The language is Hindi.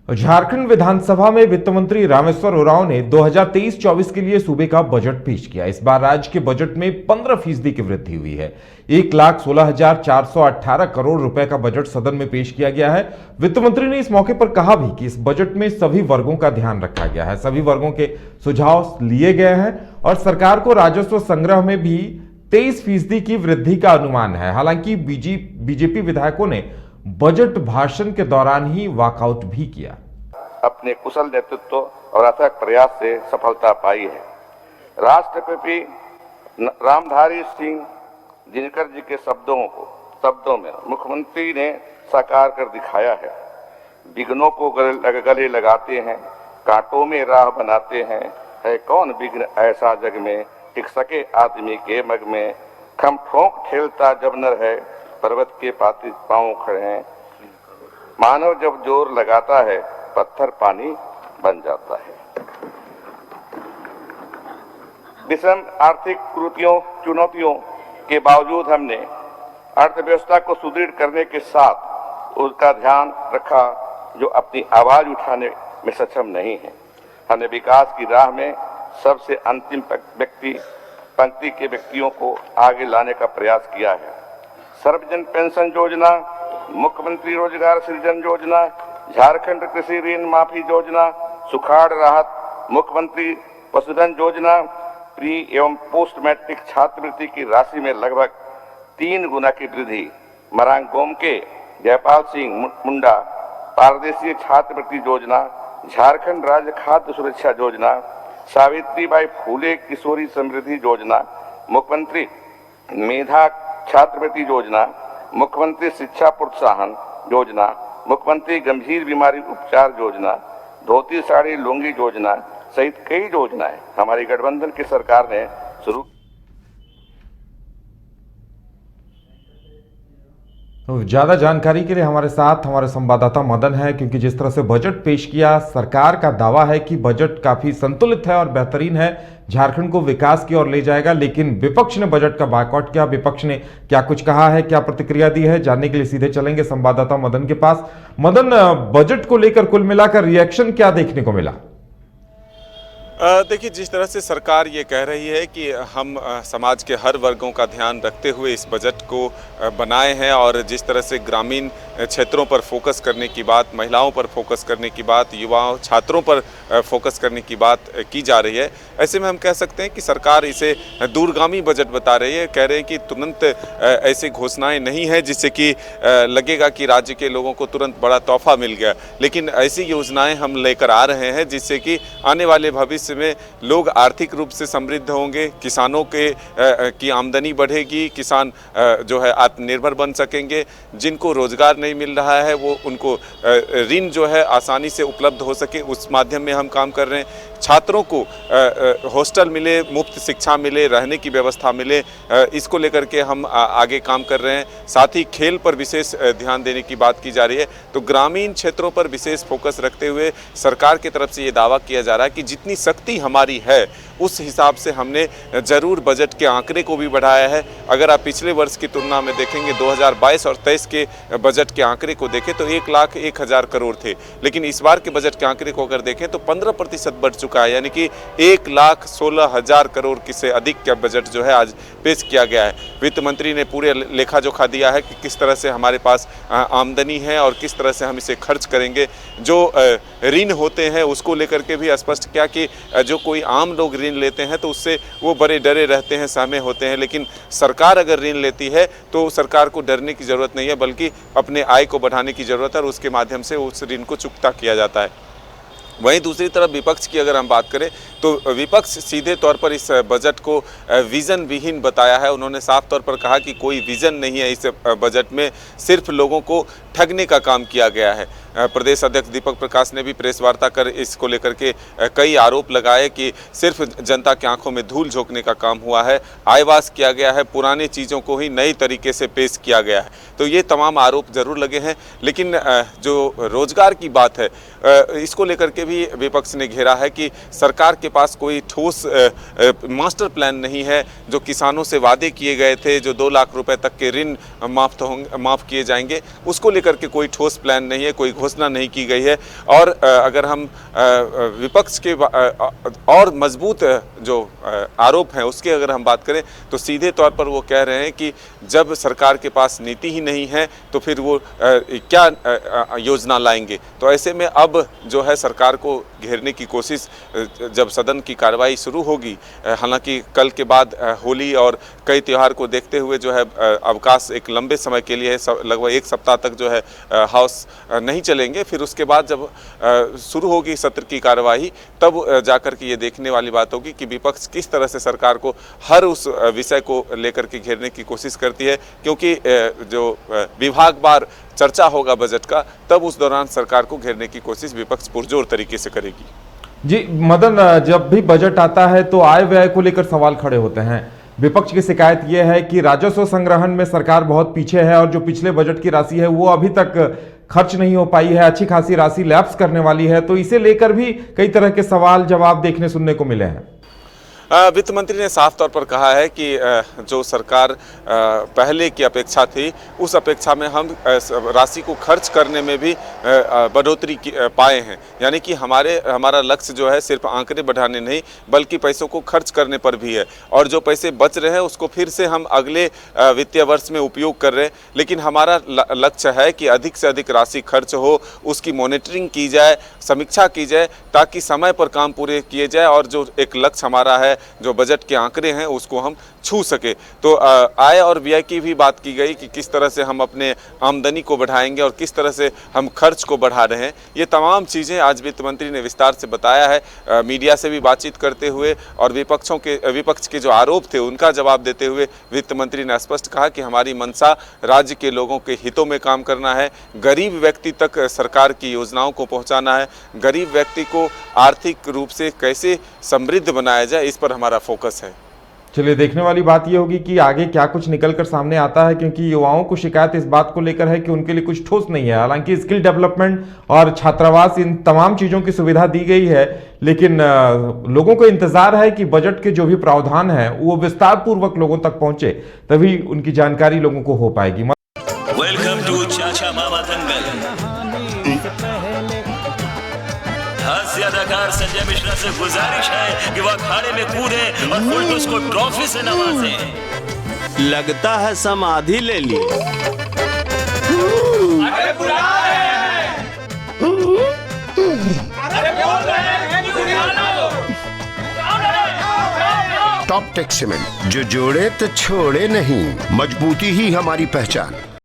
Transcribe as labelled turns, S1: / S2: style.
S1: झारखंड विधानसभा में वित्त मंत्री रामेश्वर उरांव ने 2023-24 के लिए सूबे का बजट पेश किया। इस बार राज्य के बजट में 15% की वृद्धि हुई है। 1,16,418 करोड़ रुपए का बजट सदन में पेश किया गया है। वित्त मंत्री ने इस मौके पर कहा भी कि इस बजट में सभी वर्गों का ध्यान रखा गया है, सभी वर्गों के सुझाव लिए गए हैं और सरकार को राजस्व संग्रह में भी 23% की वृद्धि का अनुमान है। हालांकि बीजेपी विधायकों ने बजट भाषण के दौरान ही वॉकआउट भी किया।
S2: अपने कुशल नेतृत्व और अथक प्रयास से सफलता पाई है। राष्ट्रपति रामधारी सिंह दिनकर जी के शब्दों में मुख्यमंत्री ने साकार कर दिखाया है। विघ्नों को गले लगाते हैं, कांटों में राह बनाते हैं। है कौन विघ्न ऐसा जग में, टिक सके आदमी के मग में। खम ठोंक ठेलता जब नर है, पर्वत के पाती पांव खड़े हैं। मानव जब जोर लगाता है, पत्थर पानी बन जाता है। विषम आर्थिक चुनौतियों के बावजूद हमने अर्थव्यवस्था को सुदृढ़ करने के साथ उसका ध्यान रखा जो अपनी आवाज उठाने में सक्षम नहीं है। हमने विकास की राह में सबसे अंतिम पंक्ति के व्यक्तियों को आगे लाने का प्रयास किया है। सर्वजन पेंशन योजना, मुख्यमंत्री रोजगार सृजन योजना, झारखंड कृषि ऋण माफी योजना, सुखाड़ राहत, मुख्यमंत्री पशुधन योजना, प्री एवं पोस्ट मैट्रिक छात्रवृत्ति की राशि में लगभग 3 गुना की वृद्धि, मरांग गोमके, जयपाल सिंह मुंडा पारदेशीय छात्रवृत्ति योजना, झारखंड राज्य खाद्य सुरक्षा योजना, सावित्रीबाई फूले किशोरी समृद्धि योजना, मुख्यमंत्री मेधा छात्रवृत्ति योजना, मुख्यमंत्री शिक्षा प्रोत्साहन योजना, मुख्यमंत्री गंभीर बीमारी उपचार योजना, धोती साड़ी लुंगी योजना सहित कई योजनाएं हमारी गठबंधन की सरकार ने शुरू।
S1: तो ज्यादा जानकारी के लिए हमारे साथ हमारे संवाददाता मदन है, क्योंकि जिस तरह से बजट पेश किया, सरकार का दावा है कि बजट काफी संतुलित है और बेहतरीन है, झारखंड को विकास की ओर ले जाएगा। लेकिन विपक्ष ने बजट का बायकॉट किया। विपक्ष ने क्या कुछ कहा है, क्या प्रतिक्रिया दी है, जानने के लिए सीधे चलेंगे संवाददाता मदन के पास। मदन, बजट को लेकर कुल मिलाकर रिएक्शन क्या देखने को मिला?
S3: देखिए, जिस तरह से सरकार ये कह रही है कि हम समाज के हर वर्गों का ध्यान रखते हुए इस बजट को बनाए हैं और जिस तरह से ग्रामीण क्षेत्रों पर फोकस करने की बात, महिलाओं पर फोकस करने की बात, युवाओं छात्रों पर फोकस करने की बात की जा रही है, ऐसे में हम कह सकते हैं कि सरकार इसे दूरगामी बजट बता रही है। कह रहे हैं कि तुरंत ऐसी घोषणाएं नहीं है जिससे कि लगेगा कि राज्य के लोगों को तुरंत बड़ा तोहफा मिल गया, लेकिन ऐसी योजनाएं हम लेकर आ रहे हैं जिससे कि आने वाले भविष्य में लोग आर्थिक रूप से समृद्ध होंगे, किसानों की आमदनी बढ़ेगी, किसान जो है आत्मनिर्भर बन सकेंगे, जिनको रोजगार नहीं मिल रहा है वो उनको ऋण जो है आसानी से उपलब्ध हो सके, उस माध्यम में हम काम कर रहे हैं। छात्रों को हॉस्टल मिले, मुफ्त शिक्षा मिले, रहने की व्यवस्था मिले, इसको लेकर के हम आगे काम कर रहे हैं। साथ ही खेल पर विशेष ध्यान देने की बात की जा रही है। तो ग्रामीण क्षेत्रों पर विशेष फोकस रखते हुए सरकार की तरफ से ये दावा किया जा रहा है कि जितनी शक्ति हमारी है उस हिसाब से हमने जरूर बजट के आंकड़े को भी बढ़ाया है। अगर आप पिछले वर्ष की तुलना में देखेंगे, 2022 और 23 के बजट के आंकड़े को देखें तो 1,01,000 करोड़ थे, लेकिन इस बार के बजट के आंकड़े को अगर देखें तो 15% बढ़ चुका है, यानी कि 1,16,000 करोड़ से अधिक का बजट जो है आज पेश किया गया है। वित्त मंत्री ने पूरे लेखा जोखा दिया है कि किस तरह से हमारे पास आमदनी है और किस तरह से हम इसे खर्च करेंगे। जो ऋण होते हैं उसको लेकर के भी स्पष्ट किया कि जो कोई आम लोग ऋण लेते हैं तो उससे वो बड़े डरे रहते हैं, सहमे होते हैं, लेकिन सरकार अगर ऋण लेती है तो सरकार को डरने की ज़रूरत नहीं है, बल्कि अपने आय को बढ़ाने की ज़रूरत है और उसके माध्यम से उस ऋण को चुकता किया जाता है। वहीं दूसरी तरफ विपक्ष की अगर हम बात करें तो विपक्ष सीधे तौर पर इस बजट को विज़न विहीन बताया है। उन्होंने साफ तौर पर कहा कि कोई विज़न नहीं है इस बजट में, सिर्फ लोगों को ठगने का काम किया गया है। प्रदेश अध्यक्ष दीपक प्रकाश ने भी प्रेस वार्ता कर इसको लेकर के कई आरोप लगाए कि सिर्फ जनता की आंखों में धूल झोंकने का काम हुआ है, आयवास किया गया है, पुरानी चीज़ों को ही नई तरीके से पेश किया गया है। तो ये तमाम आरोप जरूर लगे हैं, लेकिन जो रोजगार की बात है इसको लेकर के भी विपक्ष ने घेरा है कि सरकार के पास कोई ठोस मास्टर प्लान नहीं है। जो किसानों से वादे किए गए थे, जो 2 लाख रुपए तक के ऋण माफ़ किए जाएंगे, उसको लेकर के कोई ठोस प्लान नहीं है, कोई घोषणा नहीं की गई है। और अगर हम विपक्ष के और मजबूत जो आरोप हैं उसके अगर हम बात करें तो सीधे तौर पर वो कह रहे हैं कि जब सरकार के पास नीति ही नहीं है तो फिर वो क्या योजना लाएंगे। तो ऐसे में अब जो है सरकार को घेरने की कोशिश जब सदन की कार्रवाई शुरू होगी, हालांकि कल के बाद होली और कई त्यौहार को देखते हुए जो है अवकाश एक लंबे समय के लिए लगभग एक सप्ताह तक जो है हाउस नहीं चलेंगे। फिर उसके बाद जब शुरू होगी सत्र की कार्यवाही तब जाकर के ये देखने वाली बात होगी कि विपक्ष किस तरह से सरकार को हर उस विषय को लेकर के घेरने की कोशिश करती है, क्योंकि जो विभागवार चर्चा होगा बजट का तब उस दौरान सरकार को घेरने की कोशिश विपक्ष पुरजोर तरीके से करेगी।
S1: जी मदन, जब भी बजट आता है तो आय व्यय को लेकर सवाल खड़े होते हैं। विपक्ष की शिकायत यह है कि राजस्व संग्रहण में सरकार बहुत पीछे है और जो पिछले बजट की राशि है वो अभी तक खर्च नहीं हो पाई है, अच्छी खासी राशि लैप्स करने वाली है। तो इसे लेकर भी कई तरह के सवाल जवाब देखने सुनने को मिले हैं।
S3: वित्त मंत्री ने साफ तौर पर कहा है कि जो सरकार पहले की अपेक्षा थी उस अपेक्षा में हम राशि को खर्च करने में भी बढ़ोतरी पाए हैं। यानी कि हमारा लक्ष्य जो है सिर्फ आंकड़े बढ़ाने नहीं बल्कि पैसों को खर्च करने पर भी है, और जो पैसे बच रहे हैं उसको फिर से हम अगले वित्तीय वर्ष में उपयोग कर रहे हैं। लेकिन हमारा लक्ष्य है कि अधिक से अधिक राशि खर्च हो, उसकी मॉनिटरिंग की जाए, समीक्षा की जाए ताकि समय पर काम पूरे किए जाए और जो एक लक्ष्य हमारा है, जो बजट के आंकड़े हैं उसको हम छू सके। तो आय और व्यय की भी बात की गई कि किस तरह से हम अपने आमदनी को बढ़ाएंगे और किस तरह से हम खर्च को बढ़ा रहे हैं। ये तमाम चीज़ें आज वित्त मंत्री ने विस्तार से बताया है। मीडिया से भी बातचीत करते हुए और विपक्ष के जो आरोप थे उनका जवाब देते हुए वित्त मंत्री ने स्पष्ट कहा कि हमारी मंशा राज्य के लोगों के हितों में काम करना है, गरीब व्यक्ति तक सरकार की योजनाओं को पहुँचाना है, गरीब व्यक्ति को आर्थिक रूप से कैसे समृद्ध बनाया जाए इस पर हमारा फोकस है।
S1: चलिए, देखने वाली बात यह होगी कि आगे क्या कुछ निकलकर सामने आता है, क्योंकि युवाओं को शिकायत इस बात को लेकर है कि उनके लिए कुछ ठोस नहीं है। हालांकि स्किल डेवलपमेंट और छात्रावास इन तमाम चीजों की सुविधा दी गई है, लेकिन लोगों को इंतजार है कि बजट के जो भी प्रावधान है वो विस्तार पूर्वक लोगों तक पहुंचे, तभी उनकी जानकारी लोगों को हो पाएगी।
S4: वेलकम टू चाचा मामा दंगल। हास्य अदाकार संजय मिश्रा से गुजारिश है कि वह अखाड़े में कूदे और फुलटूस को ट्रॉफी से नवाजे।
S5: लगता है समाधि ले ली।
S4: अरे बुला रहे हैं। अरे बोल रहे हैं कि बुला लो।
S6: टॉप टेक सीमेंट, जो जोड़े तो छोड़े नहीं, मजबूती ही हमारी पहचान।